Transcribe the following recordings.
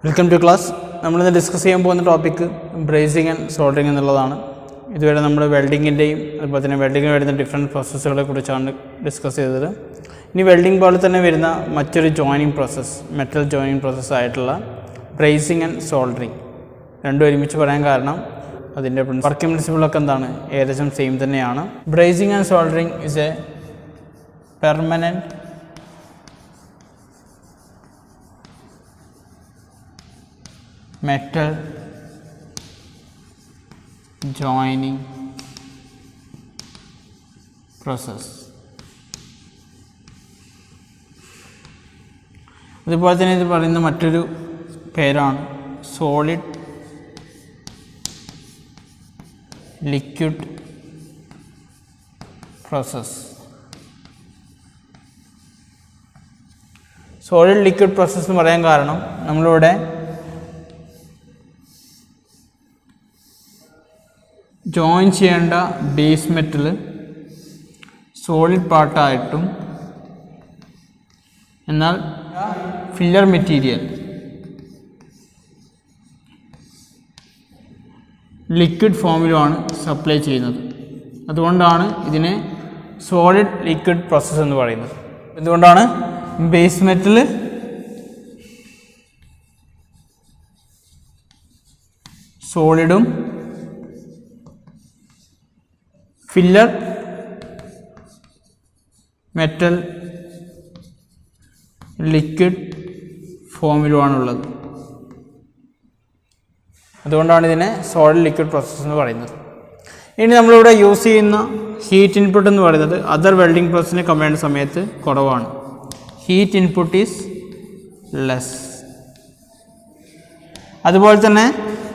Welcome to class. നമ്മളിന്ന് discuss ചെയ്യാൻ പോകുന്ന ടോപ്പിക്ക് ബ്രേസിംഗ് ആൻഡ് സോൾഡറിങ് എന്നുള്ളതാണ്. ഇതുവരെ നമ്മൾ വെൽഡിങ്ങിൻ്റെയും അതുപോലെ തന്നെ വെൽഡിങ്ങിൽ വരുന്ന ഡിഫറെൻറ്റ് പ്രോസസ്സുകളെ കുറിച്ചാണ് ഡിസ്കസ് ചെയ്തത്. ഇനി വെൽഡിംഗ് പോലെ തന്നെ വരുന്ന മറ്റൊരു joining process, metal joining process ആയിട്ടുള്ള ബ്രേസിംഗ് ആൻഡ് സോൾഡറിങ് രണ്ടും ഒരുമിച്ച് പറയാൻ കാരണം അതിൻ്റെ വർക്കിംഗ് പ്രിൻസിപ്പിളൊക്കെ എന്താണ്, ഏകദേശം സെയിം തന്നെയാണ്. Bracing and soldering is A permanent metal joining process. അതുപോലെ തന്നെ ഇത് പറയുന്ന മറ്റൊരു പേരാണ് solid liquid process. Solid liquid process എന്ന് പറയാൻ കാരണം നമ്മളിവിടെ ജോയിൻ ചെയ്യേണ്ട ബേസ് മെറ്റൽ സോളിഡ് പാർട്ടായിട്ടും എന്നാൽ ഫില്ലർ മെറ്റീരിയൽ ലിക്വിഡ് ഫോമിലുമാണ് സപ്ലൈ ചെയ്യുന്നത്. അതുകൊണ്ടാണ് ഇതിനെ സോളിഡ് ലിക്വിഡ് പ്രോസസ്സ് എന്ന് പറയുന്നത്. എന്തുകൊണ്ടാണ് ബേസ് മെറ്റൽ സോളിഡും ഫില്ലർ മെറ്റൽ ലിക്വിഡ് ഫോമിലുമാണുള്ളത്. അതുകൊണ്ടാണ് ഇതിനെ സോളിഡ് ലിക്വിഡ് പ്രോസസ്സ് എന്ന് പറയുന്നത്. ഇനി നമ്മളിവിടെ യൂസ് ചെയ്യുന്ന ഹീറ്റ് ഇൻപുട്ട് എന്ന് പറയുന്നത് അതർ വെൽഡിംഗ് പ്രോസസ്സിനെ കമ്പയർ ചെയ്യുന്ന സമയത്ത് കുറവാണ്. Heat input is less. അതുപോലെ തന്നെ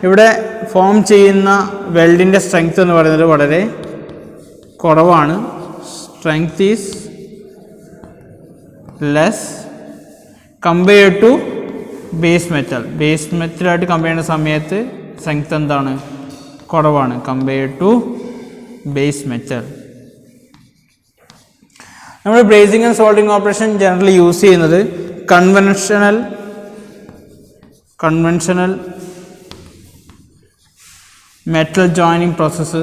ഇവിടെ ഫോം ചെയ്യുന്ന വെൽഡിൻ്റെ സ്ട്രെങ്ത് എന്ന് പറയുന്നത് വളരെ കുറവാണ്. Strength is less compared to base metal. Base മെറ്റലായിട്ട് കമ്പയർ ചെയ്യുന്ന സമയത്ത് സ്ട്രെങ്ത് എന്താണ്, കുറവാണ് കമ്പയർഡ് ടു ബേസ് മെറ്റൽ. നമ്മൾ brazing and soldering operation generally use ചെയ്യുന്നത് കൺവെൻഷണൽ മെറ്റൽ ജോയിനിങ് പ്രോസസ്സ്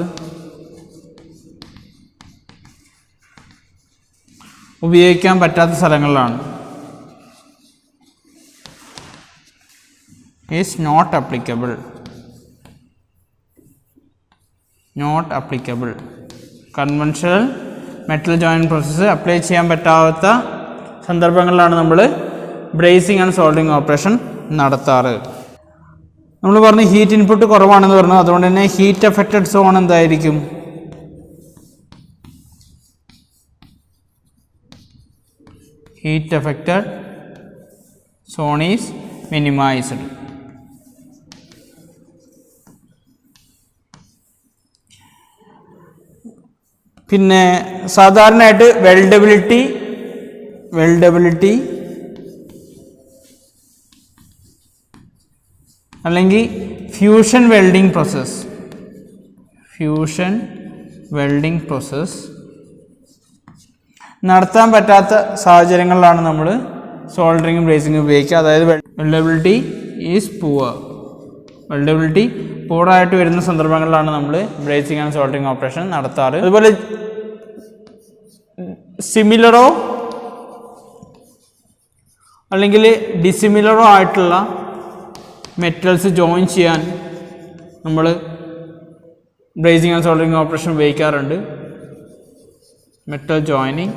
ഉപയോഗിക്കാൻ പറ്റാത്ത സ്ഥലങ്ങളിലാണ്. Is not applicable. Conventional metal joining process apply ചെയ്യാൻ പറ്റാത്ത സന്ദർഭങ്ങളിലാണ് നമ്മൾ ബ്രേസിംഗ് ആൻഡ് സോൾഡറിങ് ഓപ്പറേഷൻ നടത്താറ്. നമ്മൾ പറഞ്ഞു ഹീറ്റ് ഇൻപുട്ട് കുറവാണെന്ന് പറഞ്ഞു. അതുകൊണ്ട് തന്നെ ഹീറ്റ് എഫക്റ്റഡ് സോൺ എന്തായിരിക്കും, heat affected zone is minimized. പിന്നെ സാധാരണയായിട്ട് വെൽഡബിലിറ്റി അല്ലെങ്കിൽ ഫ്യൂഷൻ വെൽഡിംഗ് പ്രോസസ്സ് നടത്താൻ പറ്റാത്ത സാഹചര്യങ്ങളിലാണ് നമ്മൾ സോൾഡറിങ്ങും ബ്രേസിങ്ങും ഉപയോഗിക്കുക. അതായത് വെൽഡബിലിറ്റി ഈസ് വെൽഡബിലിറ്റി പൂറായിട്ട് വരുന്ന സന്ദർഭങ്ങളിലാണ് നമ്മൾ ബ്രേസിംഗ് ആൻഡ് സോൾഡറിങ് ഓപ്പറേഷൻ നടത്താറ്. അതുപോലെ സിമിലറോ അല്ലെങ്കിൽ ഡിസിമിലറോ ആയിട്ടുള്ള മെറ്റൽസ് ജോയിൻ ചെയ്യാൻ നമ്മൾ ബ്രേസിംഗ് ആൻഡ് സോൾഡറിങ് ഓപ്പറേഷൻ ഉപയോഗിക്കാറുണ്ട്. മെറ്റൽ ജോയിനിങ്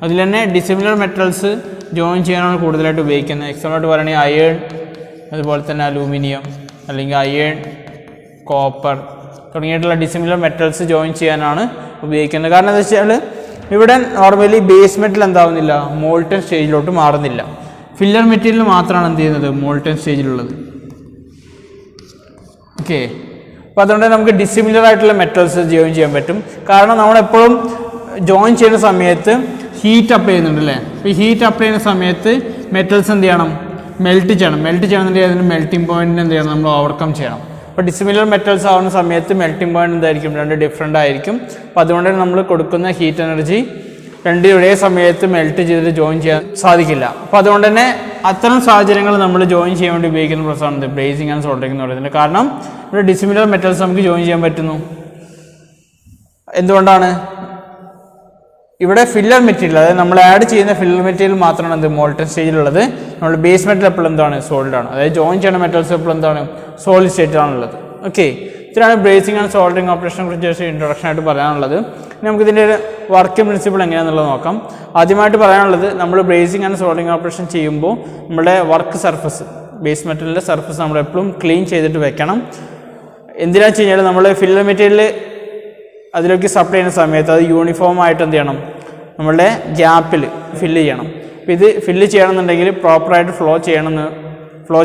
അതിൽ തന്നെ ഡിസിമിലർ മെറ്റൽസ് ജോയിൻ ചെയ്യാനാണ് കൂടുതലായിട്ട് ഉപയോഗിക്കുന്നത്. എക്സാമ്പിളായിട്ട് പറയുകയാണെങ്കിൽ അയേൺ, അതുപോലെ തന്നെ അലൂമിനിയം, അല്ലെങ്കിൽ അയേൺ, കോപ്പർ തുടങ്ങിയിട്ടുള്ള ഡിസിമിലർ മെറ്റൽസ് ജോയിൻ ചെയ്യാനാണ് ഉപയോഗിക്കുന്നത്. കാരണം എന്താ വെച്ചാൽ ഇവിടെ നോർമലി ബേസ് മെറ്റൽ എന്താവുന്നില്ല, മോൾട്ടൺ സ്റ്റേജിലോട്ട് മാറുന്നില്ല. ഫില്ലർ മെറ്റീരിയൽ മാത്രമാണ് എന്ത് ചെയ്യുന്നത്, മോൾട്ടൺ സ്റ്റേജിലുള്ളത്. ഓക്കെ, അപ്പോൾ അതുകൊണ്ട് നമുക്ക് ഡിസിമിലർ ആയിട്ടുള്ള മെറ്റൽസ് ജോയിൻ ചെയ്യാൻ പറ്റും. കാരണം നമ്മളെപ്പോഴും ജോയിൻ ചെയ്യുന്ന സമയത്ത് ഹീറ്റ് അപ്ലൈ ചെയ്യുന്നുണ്ട് അല്ലേ. അപ്പോൾ ഈ ഹീറ്റ് അപ്ലൈ ചെയ്യുന്ന സമയത്ത് മെറ്റൽസ് എന്ത് ചെയ്യണം, മെൽറ്റ് ചെയ്യണമെന്നുണ്ടെങ്കിൽ അതിന് മെൽറ്റിംഗ് പോയിന്റിന് എന്ത് ചെയ്യണം, നമ്മൾ ഓവർകം ചെയ്യണം. അപ്പോൾ ഡിസിമിലർ മെറ്റൽസ് ആവുന്ന സമയത്ത് മെൽറ്റിംഗ് പോയിന്റ് എന്തായിരിക്കും, രണ്ട് ഡിഫറെൻ്റ് ആയിരിക്കും. അപ്പോൾ അതുകൊണ്ട് തന്നെ നമ്മൾ കൊടുക്കുന്ന ഹീറ്റ് എനർജി രണ്ടും ഒരേ സമയത്ത് മെൽറ്റ് ചെയ്തിട്ട് ജോയിൻ ചെയ്യാൻ സാധിക്കില്ല. അപ്പോൾ അതുകൊണ്ട് തന്നെ അത്തരം സാഹചര്യങ്ങൾ നമ്മൾ ജോയിൻ ചെയ്യാൻ വേണ്ടി ഉപയോഗിക്കുന്ന പ്രോസസ്സാണ് ബ്രേസിംഗ് ആൻഡ് സോൾഡറിംഗ് എന്ന് പറയുന്നത്. കാരണം ഇവിടെ ഡിസിമിലർ മെറ്റൽസ് നമുക്ക് ജോയിൻ ചെയ്യാൻ പറ്റുന്നു. എന്തുകൊണ്ടാണ്? ഇവിടെ ഫില്ലർ മെറ്റീരിയൽ, അതായത് നമ്മൾ ആഡ് ചെയ്യുന്ന ഫില്ലർ മെറ്റീരിയൽ മാത്രമാണ് എന്ത് മോൾട്ടൺ സ്റ്റേജിലുള്ളത്. നമ്മൾ ബേസ് മെറ്റൽ എപ്പോഴും എന്താണ് സോളിഡ് ആണ്, അതായത് ജോയിൻ ചെയ്യുന്ന മെറ്റൽസ് എപ്പോഴും എന്താണ് സോളിഡ് സ്റ്റേറ്റിലാണുള്ളത്. ഓക്കെ, ഇത്രയാണ് ബ്രേസിംഗ് ആൻഡ് സോൾഡറിംഗ് ഓപ്പറേഷനെ കുറിച്ച് ഇൻട്രൊഡക്ഷൻ ആയിട്ട് പറയാനുള്ളത്. നമുക്കിതിൻ്റെ ഒരു വർക്കിംഗ് പ്രിൻസിപ്പിൾ എങ്ങനെയാണെന്നുള്ളത് നോക്കാം. ആദ്യമായിട്ട് പറയാനുള്ളത്, നമ്മൾ ബ്രേസിംഗ് ആൻഡ് സോൾഡറിംഗ് ഓപ്പറേഷൻ ചെയ്യുമ്പോൾ നമ്മുടെ വർക്ക് സർഫസ്, ബേസ് മെറ്റലിൻ്റെ സർഫസ് നമ്മൾ എപ്പോഴും ക്ലീൻ ചെയ്തിട്ട് വെക്കണം. എന്തിനാണെന്ന് വെച്ച് കഴിഞ്ഞാൽ നമ്മൾ ഫില്ലർ മെറ്റീരിയൽ അതിലേക്ക് സപ്ലൈ ചെയ്യുന്ന സമയത്ത് അത് യൂണിഫോം ആയിട്ട് എന്ത് ചെയ്യണം, നമ്മളുടെ ഗ്യാപ്പിൽ ഫില്ല് ചെയ്യണം. അപ്പോൾ ഇത് ഫില്ല് ചെയ്യണമെന്നുണ്ടെങ്കിൽ പ്രോപ്പറായിട്ട് ഫ്ലോ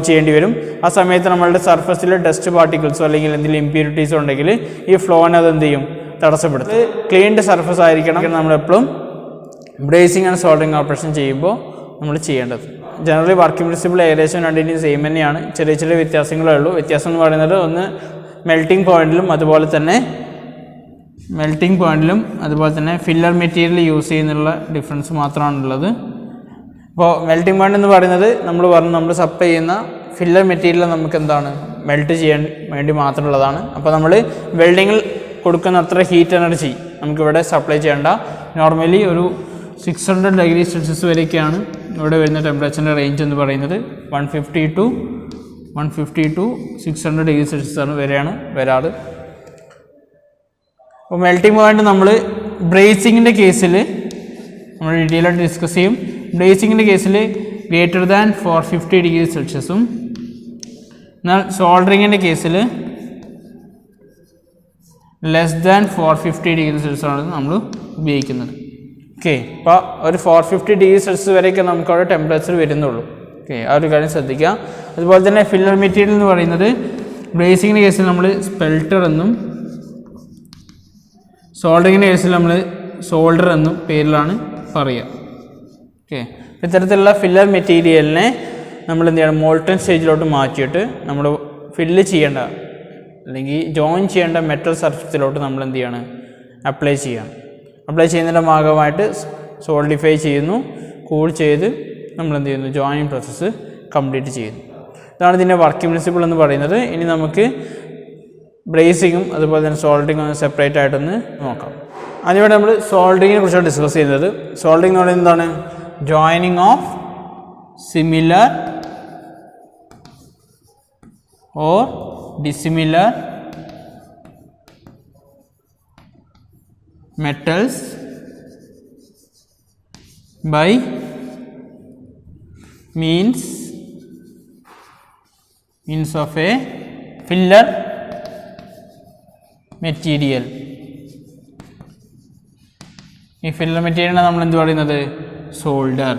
ചെയ്യേണ്ടി വരും. ആ സമയത്ത് നമ്മളുടെ സർഫസിൽ ഡസ്റ്റ് പാർട്ടിക്കിൾസോ അല്ലെങ്കിൽ എന്തെങ്കിലും ഇമ്പ്യൂരിറ്റീസോ ഉണ്ടെങ്കിൽ ഈ ഫ്ലോനെ അത് എന്ത് ചെയ്യും, തടസ്സപ്പെടുത്തും. ക്ലീൻഡ് സർഫസ് ആയിരിക്കണം നമ്മളെപ്പോഴും ബ്രേസിംഗ് ആൻഡ് സോൾഡറിംഗ് ഓപ്പറേഷൻ ചെയ്യുമ്പോൾ നമ്മൾ ചെയ്യേണ്ടത്. ജനറലി വർക്കിംഗ് പ്രിൻസിപ്പിൾ ഏകദേശം രണ്ടിൻ്റെയും സെയിം തന്നെയാണ്. ചെറിയ ചെറിയ വ്യത്യാസങ്ങളേ ഉള്ളൂ. വ്യത്യാസം എന്ന് പറയുന്നത് ഒന്ന് മെൽറ്റിംഗ് പോയിന്റിലും അതുപോലെ തന്നെ ഫില്ലർ മെറ്റീരിയൽ യൂസ് ചെയ്യുന്നുള്ള ഡിഫറൻസ് മാത്രമാണുള്ളത്. അപ്പോൾ മെൽറ്റിംഗ് പോയിന്റ് എന്ന് പറയുന്നത് നമ്മൾ സപ്ലൈ ചെയ്യുന്ന ഫില്ലർ മെറ്റീരിയൽ നമുക്ക് എന്താണ് മെൽറ്റ് ചെയ്യാൻ വേണ്ടി മാത്രമുള്ളതാണ്. അപ്പോൾ നമ്മൾ വെൽഡിങ്ങിൽ കൊടുക്കുന്ന അത്ര ഹീറ്റ് എനർജി നമുക്കിവിടെ സപ്ലൈ ചെയ്യേണ്ട. നോർമലി ഒരു 600 ഡിഗ്രി സെൽഷ്യസ് വരെയൊക്കെയാണ് ഇവിടെ വരുന്ന ടെമ്പറേച്ചറിൻ്റെ റേഞ്ച് എന്ന് പറയുന്നത്. 150 to 600 ഡിഗ്രി സെൽഷ്യസ് വരെയാണ് വരാറ്. അപ്പോൾ മെൽറ്റിംഗ് പോയിന്റ് നമ്മൾ ബ്രേസിങ്ങിൻ്റെ കേസിൽ നമ്മൾ ഡീറ്റെയിൽ ആയിട്ട് ഡിസ്കസ് ചെയ്യും. ബ്രേസിങ്ങിൻ്റെ കേസിൽ ഗ്രേറ്റർ ദാൻ 450 ഡിഗ്രി സെൽഷ്യസും, എന്നാൽ സോൾഡറിങ്ങിൻ്റെ കേസിൽ ലെസ് ദാൻ 450 ഡിഗ്രി സെൽഷ്യസാണ് നമ്മൾ ഉപയോഗിക്കുന്നത്. ഓക്കെ, അപ്പോൾ ഒരു 450 ഡിഗ്രി സെൽഷ്യസ് വരെയൊക്കെ നമുക്ക് അവിടെ ടെമ്പറേച്ചർ വരുന്നുള്ളൂ. ഓക്കെ, ആ ഒരു കാര്യം ശ്രദ്ധിക്കുക. അതുപോലെ തന്നെ ഫില്ലർ മെറ്റീരിയൽ എന്ന് പറയുന്നത് ബ്രേസിങ്ങിൻ്റെ കേസിൽ നമ്മൾ സ്പെൽറ്റർ എന്നും സോൾഡറിങ്ങിൻ്റെ കേസിൽ നമ്മൾ സോൾഡർ എന്നും പേരിലാണ് പറയുക. ഓക്കെ, ഇത്തരത്തിലുള്ള ഫില്ലർ മെറ്റീരിയലിനെ നമ്മൾ എന്ത് ചെയ്യണം, മോൾട്ടൺ സ്റ്റേജിലോട്ട് മാറ്റിയിട്ട് നമ്മൾ ഫില്ല് ചെയ്യേണ്ട അല്ലെങ്കിൽ ജോയിൻ ചെയ്യേണ്ട മെറ്റൽ സർഫസിലോട്ട് നമ്മൾ എന്ത് ചെയ്യണം, അപ്ലൈ ചെയ്യുന്നതിൻ്റെ ഭാഗമായിട്ട് സോൾഡിഫൈ ചെയ്യുന്നു, കൂൾ ചെയ്ത് നമ്മൾ എന്ത് ചെയ്യുന്നു, ജോയിനിങ് പ്രോസസ്സ് കംപ്ലീറ്റ് ചെയ്യുന്നു. ഇതാണ് ഇതിൻ്റെ വർക്കിംഗ് പ്രിൻസിപ്പിൾ എന്ന് പറയുന്നത്. ഇനി നമുക്ക് ബ്രേസിങ്ങും അതുപോലെ തന്നെ സോൾഡറിങ്ങും ഒന്ന് സെപ്പറേറ്റ് ആയിട്ടൊന്ന് നോക്കാം. അതിവിടെ നമ്മൾ സോൾഡറിങ്ങിനെ കുറിച്ചാണ് ഡിസ്കസ് ചെയ്യുന്നത്. സോൾഡറിങ് എന്ന് പറയുന്നത് എന്താണ്? Joining of similar or dissimilar metals by means of a filler material. ഈ ഫില്ലർ മെറ്റീരിയലിനെ നമ്മൾ എന്ത് പറയുന്നത്? സോൾഡർ.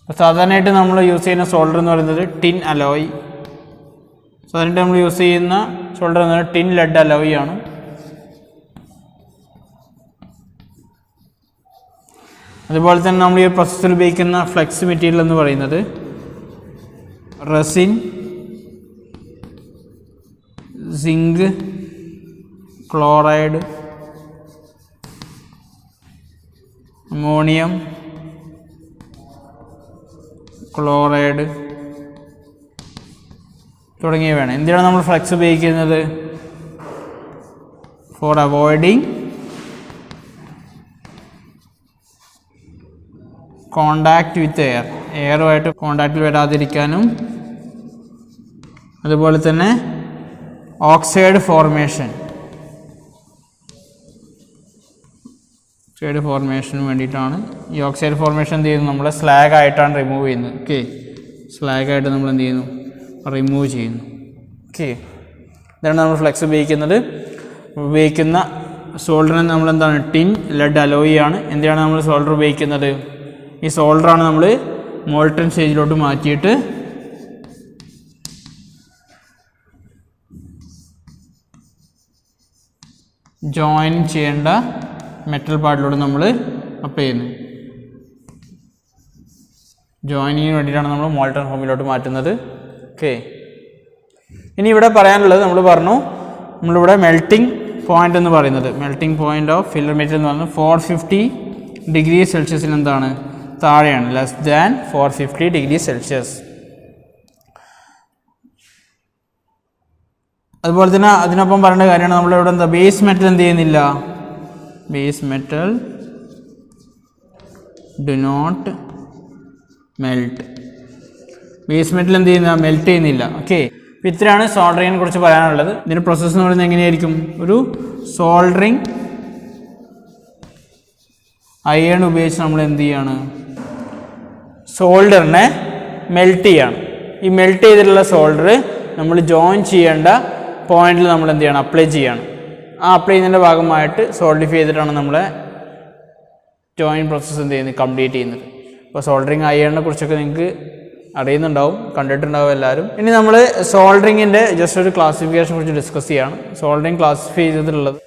സാധാരണയായിട്ട് നമ്മൾ യൂസ് ചെയ്യുന്ന സോൾഡർ എന്ന് പറയുന്നത് ടിൻ അലോയ്. സാധാരണയായിട്ട് നമ്മൾ യൂസ് ചെയ്യുന്ന സോൾഡർ എന്ന് പറയുന്നത് ടിൻ ലെഡ് അലോയ് ആണ്. അതുപോലെ തന്നെ നമ്മൾ ഈ പ്രോസസ്സിൽ ഉപയോഗിക്കുന്ന ഫ്ലെക്സ് മെറ്റീരിയൽ എന്ന് പറയുന്നത് resin, zinc chloride, ammonium chloride തുടങ്ങിയവയാണ്. എന്തിനാണ് നമ്മൾ ഫ്ലെക്സ് ഉപയോഗിക്കുന്നത്? ഫോർ അവോയ്ഡിങ് കോണ്ടാക്റ്റ് വിത്ത് എയറുമായിട്ട് കോണ്ടാക്റ്റിൽ വരാതിരിക്കാനും, അതുപോലെ തന്നെ ഓക്സൈഡ് ഫോർമേഷന് വേണ്ടിയിട്ടാണ്. ഈ ഓക്സൈഡ് ഫോർമേഷൻ എന്ത് ചെയ്യുന്നു? നമ്മൾ സ്ലാഗ് ആയിട്ടാണ് റിമൂവ് ചെയ്യുന്നത്. ഓക്കെ, സ്ലാഗായിട്ട് നമ്മൾ എന്ത് ചെയ്യുന്നു? റിമൂവ് ചെയ്യുന്നു. ഓക്കെ, ഇതാണ് നമ്മൾ ഫ്ലെക്സ് ഉപയോഗിക്കുന്ന സോൾഡറിന് നമ്മൾ എന്താണ്? ടിൻ ലെഡ് അലോയി ആണ്. എന്തിനാണ് നമ്മൾ സോൾഡർ ഉപയോഗിക്കുന്നത്? ഈ സോൾഡറാണ് നമ്മൾ മോൾട്ടൺ സ്റ്റേജിലോട്ട് മാറ്റിയിട്ട് ജോയിൻ ചെയ്യേണ്ട മെറ്റൽ പാർട്ടിലോട്ട് നമ്മൾ അപ്ലൈ ചെയ്യുന്നത്. ജോയിനിങ്ങിന് വേണ്ടിയിട്ടാണ് നമ്മൾ മോൾട്ടൺ ഫോമിലോട്ട് മാറ്റുന്നത്. ഓക്കെ, ഇനി ഇവിടെ പറയാനുള്ളത്, നമ്മൾ പറഞ്ഞു നമ്മളിവിടെ മെൽറ്റിംഗ് പോയിന്റ് എന്ന് പറയുന്നത്, melting point of filler material എന്ന് പറയുന്നത് 450 ഡിഗ്രി സെൽഷ്യസിന് എന്താണ് താഴെയാണ്, ലെസ് ദാൻ 450 ഡിഗ്രി സെൽഷ്യസ്. അതുപോലെ തന്നെ അതിനൊപ്പം പറയേണ്ട കാര്യമാണ് നമ്മളിവിടെ എന്താ ബേസ് മെറ്റൽ എന്ത് ചെയ്യുന്നില്ല, base metal do not melt, base metal എന്ത് ചെയ്യുന്നില്ല, മെൽറ്റ് ചെയ്യുന്നില്ല. ഓക്കെ, അപ്പോൾ ഇത്രയാണ് സോൾഡറിങ്ങിനെ കുറിച്ച് പറയാനുള്ളത്. ഇതിൻ്റെ പ്രോസസ്സ് എന്ന് പറയുന്നത് എങ്ങനെയായിരിക്കും, ഒരു സോൾഡറിങ് അയൺ ഉപയോഗിച്ച് നമ്മൾ എന്ത് ചെയ്യാണ്, സോൾഡറിനെ മെൽറ്റ് ചെയ്യാണ്. ഈ മെൽറ്റ് ചെയ്തിട്ടുള്ള സോൾഡർ നമ്മൾ ജോയിൻ ചെയ്യേണ്ട പോയിന്റിൽ നമ്മൾ എന്ത് ചെയ്യണം, അപ്ലൈ ചെയ്യാണ്. ആ അപ്ലൈ ചെയ്യുന്നതിൻ്റെ ഭാഗമായിട്ട് സോൾഡിഫൈ ചെയ്തിട്ടാണ് നമ്മളെ ജോയിൻ പ്രോസസ്സ് എന്ത് ചെയ്യുന്നത്, കംപ്ലീറ്റ് ചെയ്യുന്നത്. അപ്പോൾ സോൾഡറിങ് അയണിനെ കുറിച്ചൊക്കെ നിങ്ങൾക്ക് അറിയുന്നുണ്ടാവും, കണ്ടിട്ടുണ്ടാവും എല്ലാവരും. ഇനി നമ്മൾ സോൾഡറിങ്ങിൻ്റെ ജസ്റ്റ് ഒരു ക്ലാസിഫിക്കേഷനെ കുറിച്ച് ഡിസ്കസ് ചെയ്യാണ്. സോൾഡറിങ് ക്ലാസിഫൈ ചെയ്തിട്ടുള്ളത്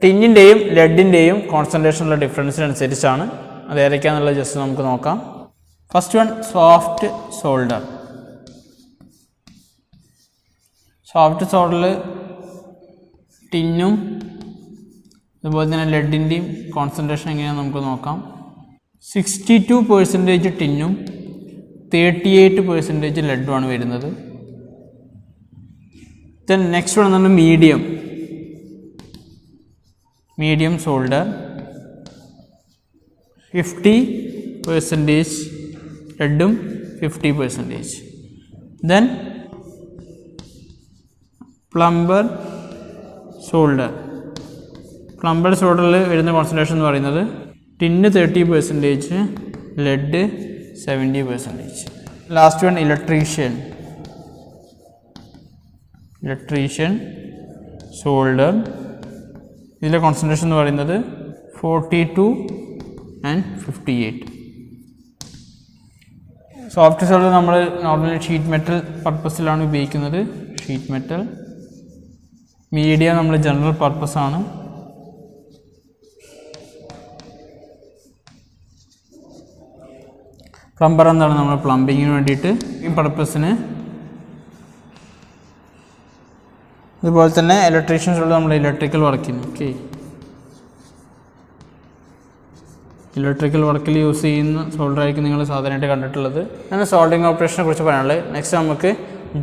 ടിന്നിൻ്റെയും ലെഡിൻ്റെയും കോൺസെൻട്രേഷനുള്ള ഡിഫറൻസിനനുസരിച്ചാണ്. അത് ഏതൊക്കെയാണെന്നുള്ളത് ജസ്റ്റ് നമുക്ക് നോക്കാം. First one, soft solder. Soft സോൾഡറിൽ ടിന്നും അതുപോലെ തന്നെ ലെഡിൻ്റെയും കോൺസെൻട്രേഷൻ എങ്ങനെയാണെന്ന് നമുക്ക് നോക്കാം. 62% ടിന്നും 38% ലെഡുമാണ് വരുന്നത്. ദെൻ നെക്സ്റ്റ് വൺ എന്ന് പറഞ്ഞാൽ മീഡിയം സോൾഡർ 50% ലെഡും 50%. Then plumber solder. പ്ലംബർ സോൾഡറിൽ വരുന്ന കോൺസെൻട്രേഷൻ എന്ന് പറയുന്നത് ടിന്ന് 30%, lead 70%. Last one electrician solder. ഇതിലെ കോൺസെൻട്രേഷൻ എന്ന് പറയുന്നത് 42 and 58. സോഫ്റ്റ് സോൾഡർ നമ്മൾ നോർമലി ഷീറ്റ് മെറ്റൽ പർപ്പസിലാണ് ഉപയോഗിക്കുന്നത്, ഷീറ്റ് മെറ്റൽ. മീഡിയം നമ്മൾ ജനറൽ പർപ്പസാണ്. പ്ലംബർ എന്താണ്, നമ്മൾ പ്ലംബിങ്ങിന് വേണ്ടിയിട്ട് ഈ പർപ്പസിന്. അതുപോലെ തന്നെ ഇലക്ട്രീഷ്യൻസ് ഉള്ള നമ്മൾ ഇലക്ട്രിക്കൽ വർക്കിന്. ഓക്കെ, ഇലക്ട്രിക്കൽ വർക്കിൽ യൂസ് ചെയ്യുന്ന സോൾഡറായിരിക്കും നിങ്ങൾ സാധാരണയായിട്ട് കണ്ടിട്ടുള്ളത്. അങ്ങനെ സോൾഡറിങ് ഓപ്പറേഷനെ കുറിച്ച് പറയാനുള്ളത്. നെക്സ്റ്റ് നമുക്ക്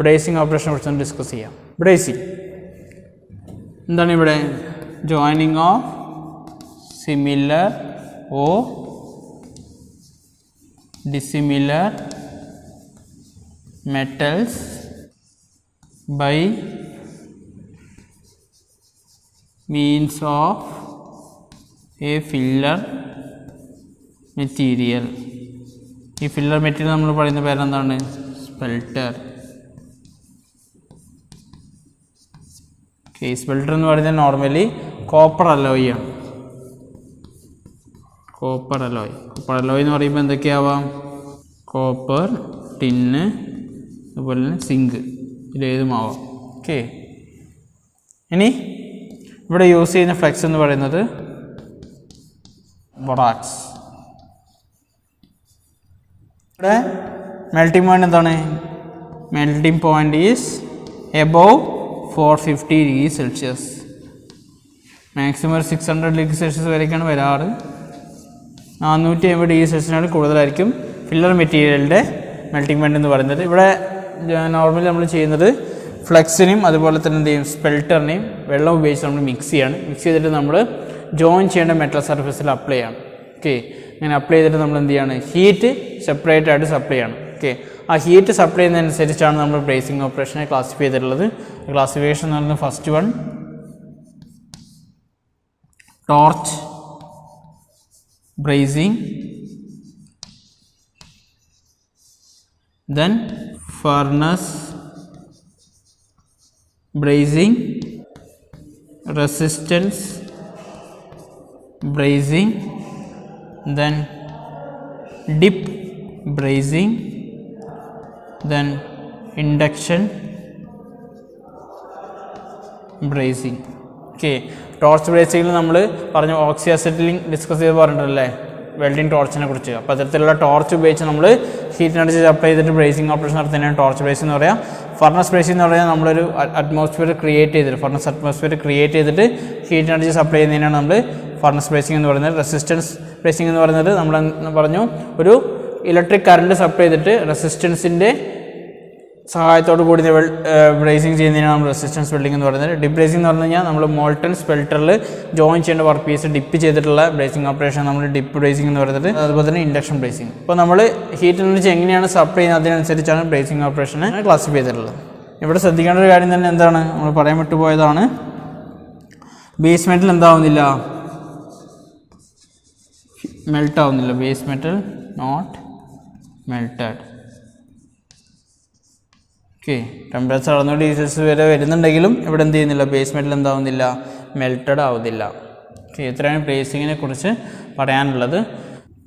ബ്രേസിങ് ഓപ്പറേഷനെ കുറിച്ച് ഡിസ്കസ് ചെയ്യാം. ബ്രേസിങ് എന്താണ്? ഇവിടെ joining of similar or dissimilar metals by means of a filler material. ഈ ഫില്ലർ മെറ്റീരിയൽ നമ്മൾ പറയുന്ന പേരെന്താണ്? സ്പെൽറ്റർ. ഓക്കെ, സ്പെൽറ്റർ എന്ന് പറയുന്നത് നോർമലി കോപ്പർ അലോയ് ആണ്. കോപ്പർ അലോയ് എന്ന് പറയുമ്പോൾ എന്തൊക്കെയാവാം? കോപ്പർ, ടിന്ന്, അതുപോലെ തന്നെ സിങ്ക്, ഇതിലേതുമാവാം. ഓക്കെ, ഇനി ഇവിടെ യൂസ് ചെയ്യുന്ന ഫ്ലെക്സ് എന്ന് പറയുന്നത് ബൊറാക്സ്. ഇവിടെ മെൽറ്റിംഗ് പോയിന്റ് എന്താണ്? Melting point is above 450 degree Celsius. Maximum 600 degree Celsius വരെയൊക്കെയാണ് വരാറ്. 450 ഡിഗ്രി സെൽഷ്യസിനാണ് കൂടുതലായിരിക്കും ഫില്ലർ മെറ്റീരിയലിൻ്റെ മെൽറ്റിംഗ് പോയിന്റ് എന്ന് പറയുന്നത്. ഇവിടെ നോർമലി നമ്മൾ ചെയ്യുന്നത് ഫ്ലെക്സിനെയും അതുപോലെ തന്നെ എന്ത് ചെയ്യും, സ്പെൽറ്ററിനെയും വെള്ളം ഉപയോഗിച്ച് നമ്മൾ മിക്സ് ചെയ്തിട്ട് നമ്മൾ ജോയിൻ ചെയ്യേണ്ട മെറ്റൽ സർഫേസിൽ അപ്ലൈ ചെയ്യണം. ഓക്കെ, അങ്ങനെ അപ്ലൈ ചെയ്തിട്ട് നമ്മൾ എന്ത് ചെയ്യാണ്, ഹീറ്റ് സെപ്പറേറ്റ് ആയിട്ട് സപ്ലൈ ചെയ്യണം. ഓക്കെ, ആ ഹീറ്റ് സപ്ലൈ ചെയ്യുന്നതനുസരിച്ചാണ് നമ്മൾ ബ്രേസിങ് ഓപ്പറേഷനെ ക്ലാസിഫൈ ചെയ്തിട്ടുള്ളത്. ക്ലാസിഫിക്കേഷൻ എന്ന് പറയുന്നത് first one torch brazing, then furnace brazing, resistance brazing, then dip brazing, then induction brazing. Okay, torch ബ്രേസിങ്ങിൽ നമ്മൾ പറഞ്ഞ ഓക്സി അസറ്റിലിംഗ് ഡിസ്കസ് ചെയ്ത് പറഞ്ഞിട്ടല്ലേ വെൽഡിങ് ടോർച്ചിനെ കുറിച്ച്. അപ്പോൾ അത്തരത്തിലുള്ള ടോർച്ച് ഉപയോഗിച്ച് നമ്മൾ ഹീറ്റിനടിച്ച് അപ്ലൈ ചെയ്തിട്ട് ബ്രേസിങ് ഓപ്പറേഷൻ നടത്തുന്നതിനാണ് ടോർച്ച് ബ്രേസിംഗ് എന്ന് പറയാം. ഫർണസ് ബ്രേസിംഗ് എന്ന് പറഞ്ഞാൽ നമ്മളൊരു അറ്റ്മോസ്ഫിയർ ക്രിയേറ്റ് ചെയ്തിട്ട് ഫർണസ് അറ്റ്മോസ്ഫിയർ ക്രിയേറ്റ് ചെയ്തിട്ട് ഹീറ്റ് എനർജി സപ്ലൈ ചെയ്യുന്നതിനാണ് നമ്മൾ ഫർണസ് ബ്രേസിംഗ് എന്ന് പറയുന്നത്. റെസിസ്റ്റൻസ് ബ്രേസിംഗ് എന്ന് പറയുന്നത് നമ്മൾ പറഞ്ഞു ഒരു ഇലക്ട്രിക് കറണ്ട് സപ്ലൈ ചെയ്തിട്ട് റെസിസ്റ്റൻസിൻ്റെ സഹായത്തോടു കൂടി ബ്രേസിംഗ് ചെയ്യുന്നതിനാണ് നമ്മൾ റെസിസ്റ്റൻസ് വെൽഡിംഗ് എന്ന് പറയുന്നത്. ഡിപ്പ് ബ്രേസിംഗ് എന്ന് പറഞ്ഞു കഴിഞ്ഞാൽ നമ്മൾ മോൾട്ടൺ സ്പെൽറ്ററിൽ ജോയിൻ ചെയ്യേണ്ട വർക്ക് പീസ് ഡിപ്പ് ചെയ്തിട്ടുള്ള ബ്രേസിംഗ് ഓപ്പറേഷൻ നമ്മൾ ഡിപ്പ് ബ്രേസിംഗ് എന്ന് പറയുന്നത്. അതുപോലെ തന്നെ ഇൻഡക്ഷൻ ബ്രേസിംഗ്. അപ്പോൾ നമ്മൾ ഹീറ്റ് എനർജി എങ്ങനെയാണ് സപ്ലൈ ചെയ്യുന്നത് അതിനനുസരിച്ചാണ് ബ്രേസിംഗ് ഓപ്പറേഷനെ ക്ലാസിഫൈ ചെയ്തിട്ടുള്ളത്. ഇവിടെ ശ്രദ്ധിക്കേണ്ട ഒരു കാര്യം തന്നെ എന്താണ്, നമ്മൾ പറയാൻ വിട്ടുപോയതാണ്, ബേസ് മെറ്റൽ എന്താവുന്നില്ല, മെൽറ്റ് ആവുന്നില്ല. Base metal not melted. Okay, temperature 600 വരെ വരുന്നുണ്ടെങ്കിലും ഇവിടെ എന്ത് ചെയ്യുന്നില്ല, ബേസ് മെറ്റൽ എന്താവുന്നില്ല, മെൽറ്റഡ് ആവുന്നില്ല. ഓക്കെ, ഇത്രയാണ് ബ്രേസിങ്ങിനെ കുറിച്ച് പറയാനുള്ളത്.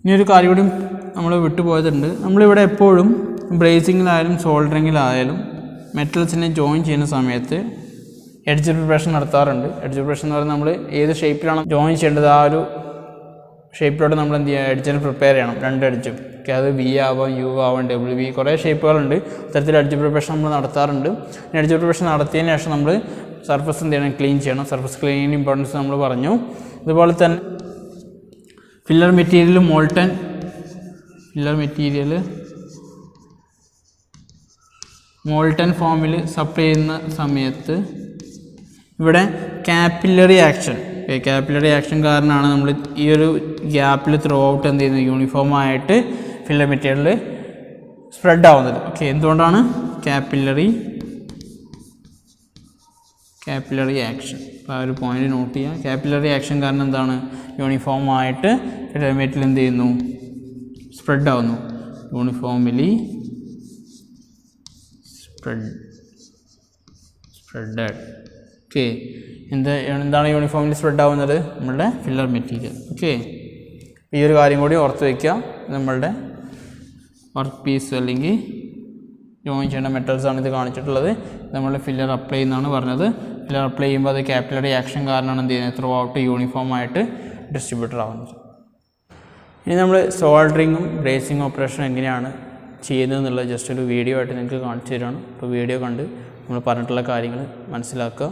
ഇനി ഒരു കാര്യം കൂടി നമ്മൾ വിട്ടുപോയതുണ്ട്. നമ്മളിവിടെ എപ്പോഴും ബ്രേസിങ്ങിലായാലും സോൾഡറിങ്ങിലായാലും മെറ്റൽസിനെ ജോയിൻ ചെയ്യുന്ന സമയത്ത് എഡ്ജ് പ്രിപ്പറേഷൻ നടത്താറുണ്ട്. എഡ്ജ് പ്രിപ്പറേഷൻ എന്ന് പറയുന്നത് നമ്മൾ ഏത് ഷേപ്പിലാണ് ജോയിൻ ചെയ്യേണ്ടത് ആ ഒരു ഷേപ്പിലോട്ട് നമ്മൾ എന്ത് ചെയ്യുക, എഡ്ജിനെ പ്രിപ്പയർ ചെയ്യണം, 2 എഡ്ജും. ഓക്കെ, അത് വി ആവാം, യു ആവാം, WV, കുറേ ഷേപ്പുകളുണ്ട്. അത്തരത്തിൽ എഡ്ജ് പ്രിപ്പറേഷൻ നമ്മൾ നടത്താറുണ്ട്. എഡ്ജ് പ്രിപ്പറേഷൻ നടത്തിയതിന് ശേഷം നമ്മൾ സർഫസ് എന്ത് ചെയ്യണം, ക്ലീൻ ചെയ്യണം. സർഫസ് ക്ലീനിങ് ഇമ്പോർട്ടൻസ് നമ്മൾ പറഞ്ഞു. അതുപോലെ തന്നെ ഫില്ലർ മെറ്റീരിയൽ മോൾട്ടൺ ഫോമിൽ സപ്ലൈ ചെയ്യുന്ന സമയത്ത് ഇവിടെ കാപ്പിലറി ആക്ഷൻ കാരണമാണ് നമ്മൾ ഈ ഒരു ഗ്യാപ്പിൽ ത്രൂ ഔട്ട് എന്ത് ചെയ്യുന്നത്, യൂണിഫോമായിട്ട് ഫില്ലർ മെറ്റീരിയൽ സ്പ്രെഡ് ആവുന്നത്. ഓക്കെ, എന്തുകൊണ്ടാണ് കാപ്പിലറി ആക്ഷൻ. അപ്പോൾ ആ ഒരു പോയിന്റ് നോട്ട് ചെയ്യുക. കാപ്പിലറി ആക്ഷൻ കാരണം എന്താണ്, യൂണിഫോമായിട്ട് ഫില്ലർ മെറ്റീരിയൽ എന്ത് ചെയ്യുന്നു, സ്പ്രെഡ് ആവുന്നു. Uniformly spreaded. ഓക്കെ, എന്താണ് യൂണിഫോമിൽ സ്പ്രെഡ് ആവുന്നത്, നമ്മളുടെ ഫില്ലർ മെറ്റീരിയൽ. ഓക്കെ, ഈ ഒരു കാര്യം കൂടി ഓർത്ത് വയ്ക്കുക. നമ്മളുടെ വർക്ക് പീസ് അല്ലെങ്കിൽ ജോയിൻ ചെയ്യേണ്ട മെറ്റൽസാണ് ഇത് കാണിച്ചിട്ടുള്ളത്. നമ്മൾ ഫില്ലർ അപ്ലൈ ചെയ്യുന്നതാണ് പറഞ്ഞത്. ഫില്ലർ അപ്ലൈ ചെയ്യുമ്പോൾ അത് കാപ്പിലറി ആക്ഷൻ കാരണമാണ് എന്ത് ചെയ്യുന്നത്, ത്രൂ ഔട്ട് യൂണിഫോമായിട്ട് ഡിസ്ട്രിബ്യൂട്ടർ ആവുന്നത്. ഇനി നമ്മൾ സോൾഡറിങ്ങും ബ്രേസിംഗ് ഓപ്പറേഷനും എങ്ങനെയാണ് ചെയ്യുന്നത് എന്നുള്ളത് ജസ്റ്റ് ഒരു വീഡിയോ ആയിട്ട് നിങ്ങൾക്ക് കാണിച്ചു തരികയാണ്. അപ്പോൾ വീഡിയോ കണ്ട് നമ്മൾ പറഞ്ഞിട്ടുള്ള കാര്യങ്ങൾ മനസ്സിലാക്കുക.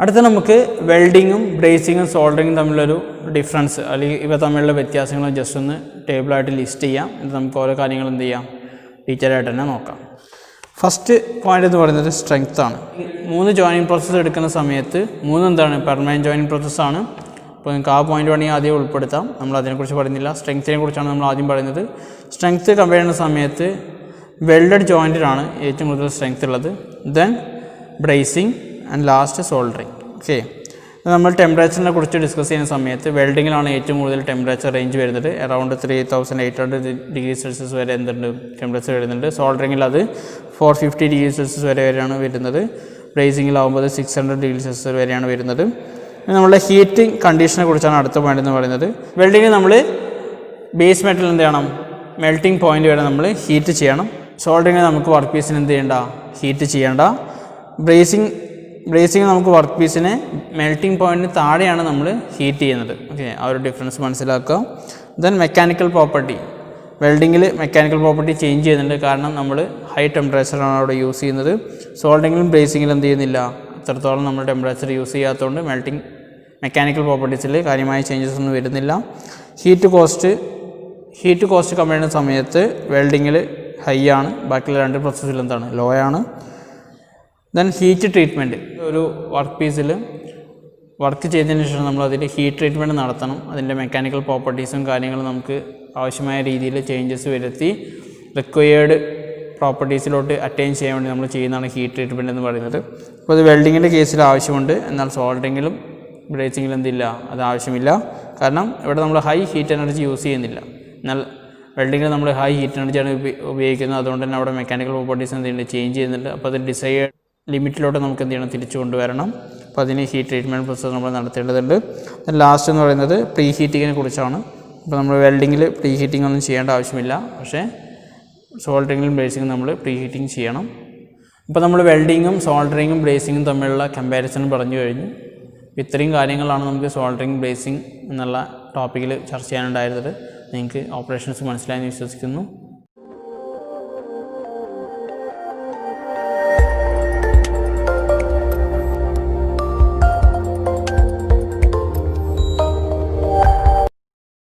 അടുത്ത നമുക്ക് വെൽഡിങ്ങും ബ്രേസിങ്ങും സോൾഡറിങ്ങും തമ്മിലൊരു ഡിഫറൻസ് അല്ലെങ്കിൽ ഇവ തമ്മിലുള്ള വ്യത്യാസങ്ങൾ ജസ്റ്റ് ഒന്ന് ടേബിളായിട്ട് ലിസ്റ്റ് ചെയ്യാം. ഇത് നമുക്ക് ഓരോ കാര്യങ്ങൾ എന്ത് ചെയ്യാം, ഡീറ്റെയിൽ ആയിട്ട് തന്നെ നോക്കാം. ഫസ്റ്റ് പോയിന്റ് എന്ന് പറയുന്നത് സ്ട്രെങ്ത് ആണ്. 3 ജോയിനിങ് പ്രോസസ്സ് എടുക്കുന്ന സമയത്ത് 3 എന്താണ് പെർമനൻറ്റ് ജോയിനിങ് പ്രോസസ്സാണ്. അപ്പോൾ നിങ്ങൾക്ക് ആ പോയിന്റ് വേണമെങ്കിൽ ആദ്യം ഉൾപ്പെടുത്താം. നമ്മൾ അതിനെക്കുറിച്ച് പറയുന്നില്ല. സ്ട്രെങ്ത്തിനെ കുറിച്ചാണ് നമ്മൾ ആദ്യം പറയുന്നത്. സ്ട്രെങ്ത്ത് കമ്പയർ ചെയ്യുന്ന സമയത്ത് വെൽഡഡ് ജോയിൻറ്റിലാണ് ഏറ്റവും കൂടുതൽ സ്ട്രെങ്ത് ഉള്ളത്. Then bracing and last soldering. Okay, നമ്മൾ ടെമ്പറേച്ചറിനെ കുറിച്ച് ഡിസ്കസ് ചെയ്യുന്ന സമയത്ത് വെൽഡിങ്ങിലാണ് ഏറ്റവും കൂടുതൽ ടെമ്പറേച്ചർ റേഞ്ച് വരുന്നത്. അറൗണ്ട് 3800 ഡിഗ്രി സെൽഷ്യസ് വരെ എന്തുണ്ട് ടെമ്പറേച്ചർ വരുന്നുണ്ട്. സോൾഡറിങ്ങിൽ അത് 450 ഡിഗ്രി സെൽഷ്യസ് വരെയാണ് വരുന്നത്. ബ്രേസിങ്ങിലാവുമ്പോൾ 600 ഡിഗ്രി സെൽഷ്യസ് വരെയാണ് വരുന്നത്. നമ്മളുടെ ഹീറ്റിംഗ് കണ്ടീഷനെ കുറിച്ചാണ് അടുത്ത പോയിന്റ് എന്ന് പറയുന്നത്. വെൽഡിങ്ങിൽ നമ്മൾ ബേസ് മെറ്റൽ എന്ത് ചെയ്യണം, മെൽറ്റിംഗ് പോയിന്റ് വരെ നമ്മൾ ഹീറ്റ് ചെയ്യണം. സോൾഡറിങ്ങിൽ നമുക്ക് വർക്ക് പീസിന് എന്ത് ചെയ്യേണ്ട, ഹീറ്റ് ചെയ്യേണ്ട. ബ്രേസിങ് നമുക്ക് വർക്ക് പീസിനെ മെൽറ്റിംഗ് പോയിന്റിന് താഴെയാണ് നമ്മൾ ഹീറ്റ് ചെയ്യുന്നത്. ഓക്കെ, ആ ഒരു ഡിഫറൻസ് മനസ്സിലാക്കുക. Then mechanical property. വെൽഡിങ്ങിൽ മെക്കാനിക്കൽ പ്രോപ്പർട്ടി ചേഞ്ച് ചെയ്യുന്നുണ്ട്. കാരണം നമ്മൾ ഹൈ ടെമ്പറേച്ചറാണ് അവിടെ യൂസ് ചെയ്യുന്നത്. സോൾഡറിങ്ങിലും ബ്രേസിങ്ങിലും എന്ത് ചെയ്യുന്നില്ല, അത്രത്തോളം നമ്മൾ ടെമ്പറേച്ചർ യൂസ് ചെയ്യാത്തതുകൊണ്ട് മെക്കാനിക്കൽ പ്രോപ്പർട്ടീസിൽ കാര്യമായ ചേഞ്ചസ് ഒന്നും വരുന്നില്ല. ഹീറ്റ് കോസ്റ്റ് കമ്പയർ ചെയ്യുന്ന സമയത്ത് വെൽഡിങ്ങിൽ ഹൈ ആണ്, ബാക്കിയുള്ള 2 പ്രോസസ്സിൽ എന്താണ് ലോ ആണ്. Then heat treatment. ഒരു വർക്ക് പീസിൽ വർക്ക് ചെയ്തതിന് ശേഷം നമ്മൾ അതിൽ ഹീറ്റ് ട്രീറ്റ്മെൻറ്റ് നടത്തണം. അതിൻ്റെ മെക്കാനിക്കൽ പ്രോപ്പർട്ടീസും കാര്യങ്ങളും നമുക്ക് ആവശ്യമായ രീതിയിൽ ചേഞ്ചസ് വരുത്തി റിക്വയേർഡ് പ്രോപ്പർട്ടീസിലോട്ട് അറ്റൈൻ ചെയ്യാൻ വേണ്ടി നമ്മൾ ചെയ്യുന്നതാണ് ഹീറ്റ് ട്രീറ്റ്മെൻറ്റ് എന്ന് പറയുന്നത്. അപ്പോൾ അത് വെൽഡിങ്ങിൻ്റെ കേസിൽ ആവശ്യമുണ്ട്. എന്നാൽ സോൾഡറിങ്ങിലും ബ്രേസിങ്ങിലും എന്തില്ല, അത് ആവശ്യമില്ല. കാരണം ഇവിടെ നമ്മൾ ഹൈ ഹീറ്റ് എനർജി യൂസ് ചെയ്യുന്നില്ല. എന്നാൽ വെൽഡിങ്ങിൽ നമ്മൾ ഹൈ ഹീറ്റ് എനർജിയാണ് ഉപയോഗിക്കുന്നത്. അതുകൊണ്ട് തന്നെ അവിടെ മെക്കാനിക്കൽ പ്രോപ്പർട്ടീസ് എന്തെങ്കിലും ചേഞ്ച് ചെയ്യുന്നുണ്ട്. അപ്പോൾ അത് ഡിസൈഡ് ലിമിറ്റിലോട്ട് നമുക്ക് എന്ത് ചെയ്യണം, തിരിച്ചു കൊണ്ടുവരണം. അപ്പോൾ അതിന് ഹീറ്റ് ട്രീറ്റ്മെൻറ്റ് പ്രോസസ്സ് നമ്മൾ നടത്തേണ്ടതുണ്ട്. ലാസ്റ്റ് എന്ന് പറയുന്നത് പ്രീ ഹീറ്റിങ്ങിനെ കുറിച്ചാണ്. അപ്പോൾ നമ്മൾ വെൽഡിങ്ങിൽ പ്രീ ഹീറ്റിംഗ് ഒന്നും ചെയ്യേണ്ട ആവശ്യമില്ല. പക്ഷേ സോൾഡറിങ്ങിലും ബ്രേസിങ്ങും നമ്മൾ പ്രീ ഹീറ്റിംഗ് ചെയ്യണം. ഇപ്പോൾ നമ്മൾ വെൽഡിങ്ങും സോൾഡറിങ്ങും ബ്രേസിങ്ങും തമ്മിലുള്ള കമ്പാരിസൺ പറഞ്ഞു കഴിഞ്ഞു. ഇത്രയും കാര്യങ്ങളാണ് നമുക്ക് സോൾഡറിങ് ബ്രേസിങ് എന്നുള്ള ടോപ്പിക്കിൽ ചർച്ച ചെയ്യാനുണ്ടായിരുന്നത്. നിങ്ങൾക്ക് ഓപ്പറേഷൻസ് മനസ്സിലായെന്ന് വിശ്വസിക്കുന്നു.